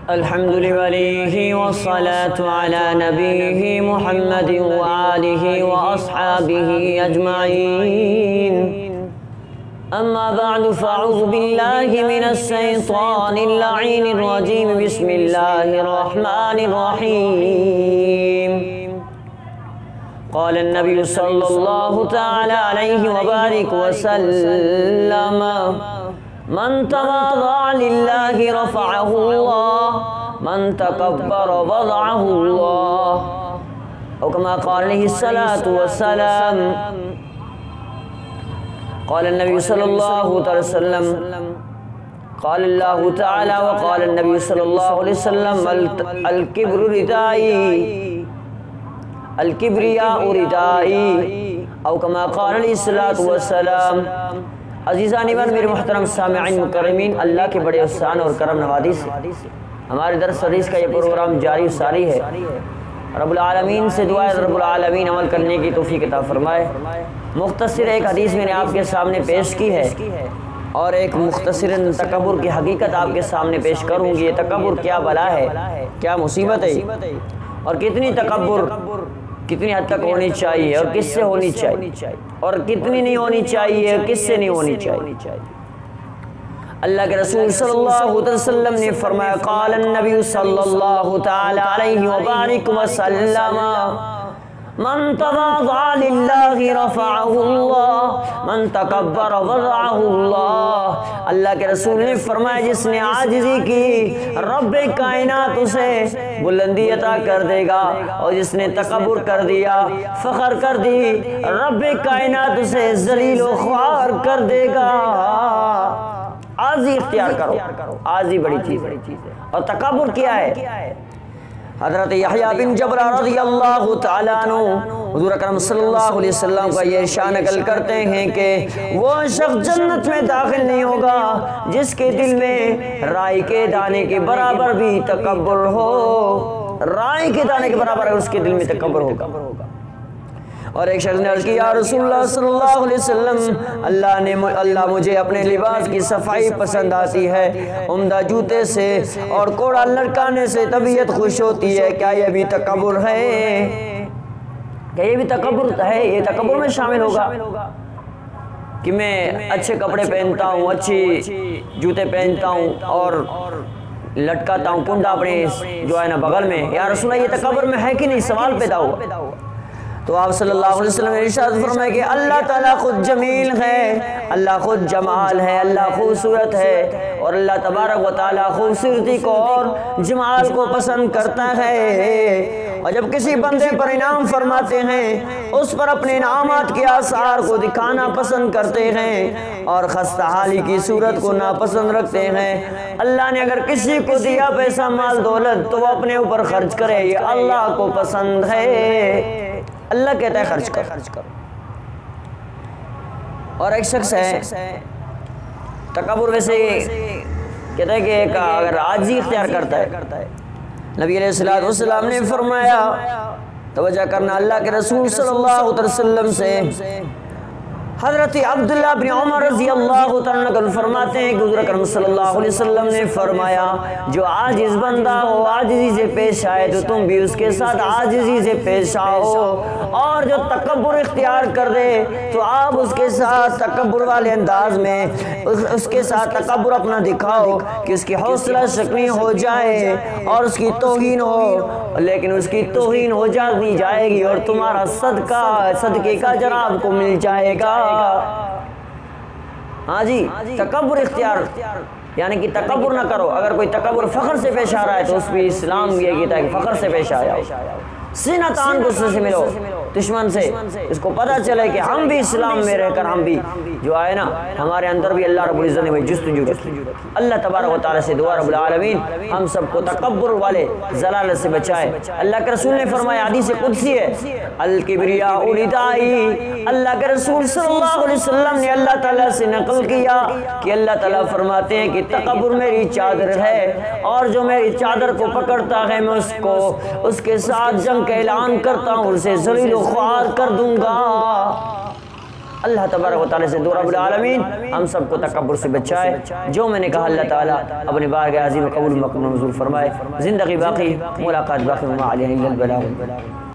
الحمد لله والصلاة على نبيه محمد وآله وأصحابه أجمعين. أما بعد فأعوذ بالله من الشيطان اللعين الرجيم. بسم الله الرحمن الرحيم. قال النبي صلى الله تعالى عليه وبارك وسلم: من تواضع لله رفعه الله، من تكبر وضعه الله، أو كما قال عليه الصلاة والسلام. قال النبي صلى الله عليه وسلم: قال الله تعالى وقال النبي صلى الله عليه وسلم: الكبر ردائي، الكبرياء ردائي، أو كما قال عليه الصلاة والسلام. عزیزان ایمان، میرے محترم سامعین مکرمین، اللہ کے بڑے احسان اور کرم نوازی سے ہمارے درس حدیث کا یہ پروگرام جاری و ساری ہے. رب العالمین سے دعا ہے رب العالمین عمل کرنے کی توفیق عطا فرمائے. مختصر ایک حدیث میں نے آپ کے سامنے پیش کی ہے اور ایک مختصر تکبر کی حقیقت آپ کے سامنے پیش کروں گی. یہ تکبر کیا بلا ہے، کیا مصیبت ہے، اور کتنی تکبر کتنی حد تک ہونی چاہیے اور کس سے ہونی چاہیے، اور کتنی نہیں ہونی چاہیے، کس سے نہیں ہونی چاہیے. اللہ کے رسول صلی اللہ علیہ وسلم نے فرمایا: قال النبی صلی اللہ تعالی علیہ وبارک وسلم: من تواضع للہ رفعہ اللہ، من تکبر وضعہ اللہ. اللہ کے رسول نے فرمایا: جس نے عاجزی کی رب کائنات اسے بلندی عطا کر دے گا، اور جس نے تکبر کر دیا، فخر کر دی، رب کائنات اسے ذلیل و خوار کر دے گا. عاجزی اختیار کرو، عاجزی بڑی چیز ہے. اور تکبر کیا ہے؟ حضرت یحییٰ بن جبرہ رضی اللہ تعالیٰ عنہ حضور اکرم صلی اللہ علیہ وسلم کا یہ ارشاد نقل کرتے ہیں کہ وہ شخص جنت میں داخل نہیں ہوگا جس کے دل میں رائی کے دانے کے برابر بھی تکبر ہو. رائی کے دانے کے برابر اس کے دل میں تکبر ہوگا. اور ایک شخص نے عرض کی: یا رسول اللہ صلی اللہ علیہ وسلم، اللہ مجھے اپنے لباس کی صفائی پسند آتی ہے، عمدہ جوتے سے اور کوڑا لڑکانے سے طبیعت خوش ہوتی ہے. کیا یہ بھی تکبر ہے؟ کیا یہ بھی تکبر ہے؟ یہ تکبر میں شامل ہوگا کہ میں اچھے کپڑے پہنتا ہوں، اچھی جوتے پہنتا ہوں اور لٹکاتا ہوں کنڈا اپنے جو ہے نا بغل میں. یا رسول اللہ، یہ تکبر میں ہے کہ نہیں؟ سوال پیدا ہوا. تو آپ صلی اللہ علیہ وسلم نے ارشاد فرمایا کہ اللہ تعالیٰ خود جمیل ہے، اللہ خود جمال ہے، اللہ خوبصورت ہے، اور اللہ تبارک و تعالیٰ خوبصورتی کو اور جمال کو پسند کرتا ہے. اور جب کسی بندے پر انعام فرماتے ہیں، اس پر اپنے انعامات کے آثار کو دکھانا پسند کرتے ہیں اور خستہ حالی کی صورت کو ناپسند رکھتے ہیں. اللہ نے اگر کسی کو دیا پیسہ مال دولت تو وہ اپنے اوپر خرچ کرے، یہ اللہ کو پسند ہے. اللہ کہتا ہے خرچ کرو. اور ایک شخص ہے تکبر ویسے کہتا ہے کہ اگر عاجزی اختیار کرتا ہے، نبی علیہ السلام نے فرمایا، توجہ کرنا، اللہ کے رسول صلی اللہ علیہ وسلم سے حضرت عبداللہ بن عمر رضی اللہ تعالیٰ فرماتے ہیں کہ حضور اکرم صلی اللہ علیہ وسلم نے فرمایا: جو عاجز بندہ ہو عاجزی سے پیش آئے تو تم بھی اس کے ساتھ عاجزی سے پیش آؤ، اور جو تکبر اختیار کر دے تو آپ اس کے ساتھ تکبر والے انداز میں اس کے ساتھ تکبر اپنا دکھاؤ کہ اس کی حوصلہ شکنی ہو جائے اور اس کی توہین ہو، لیکن اس کی توہین ہو جائے گی اور تمہارا صدقے کا اجر آپ کو مل جائے گا. ہاں جی، تکبر اختیار یعنی کہ تکبر نہ کرو. اگر کوئی تکبر فخر سے پیش آ رہا ہے تو اس بھی اسلام یہ کہتا ہے کہ فخر سے پیش آیا، سینہ تان کو سے ملو دشمن سے، اس کو پتہ چلے کہ ہم بھی اسلام میں رہ کر ہم بھی جو آئے نا ہمارے اندر بھی اللہ رب العزت نے وہی جستجو رکھی. اللہ تبارک و تعالیٰ سے دعا رب العالمین ہم سب کو تکبر والے ضلالت سے بچائے. اللہ کے رسول نے فرمایا، حدیث قدسی ہے، الکبریاء ردائی. اللہ کے رسول صلی اللہ علیہ وسلم نے اللہ تعالیٰ سے نقل کیا کہ اللہ تعالیٰ فرماتے ہیں کہ تکبر میری چادر ہے، اور جو میری چادر کو پکڑتا ہے میں اس کے ساتھ جنگ کا اعلان کرتا ہوں، اسے ذلیل و خوار کر دوں گا. اللہ تبارک و تعالی سے دعا رب العالمین ہم سب کو تکبر سے بچائے. جو میں نے کہا اللہ تعالیٰ اپنے بارگاہ عظیم قبول مقبول منظور فرمائے. زندگی باقی، ملاقات باقی، وما علینا الا البلاغ.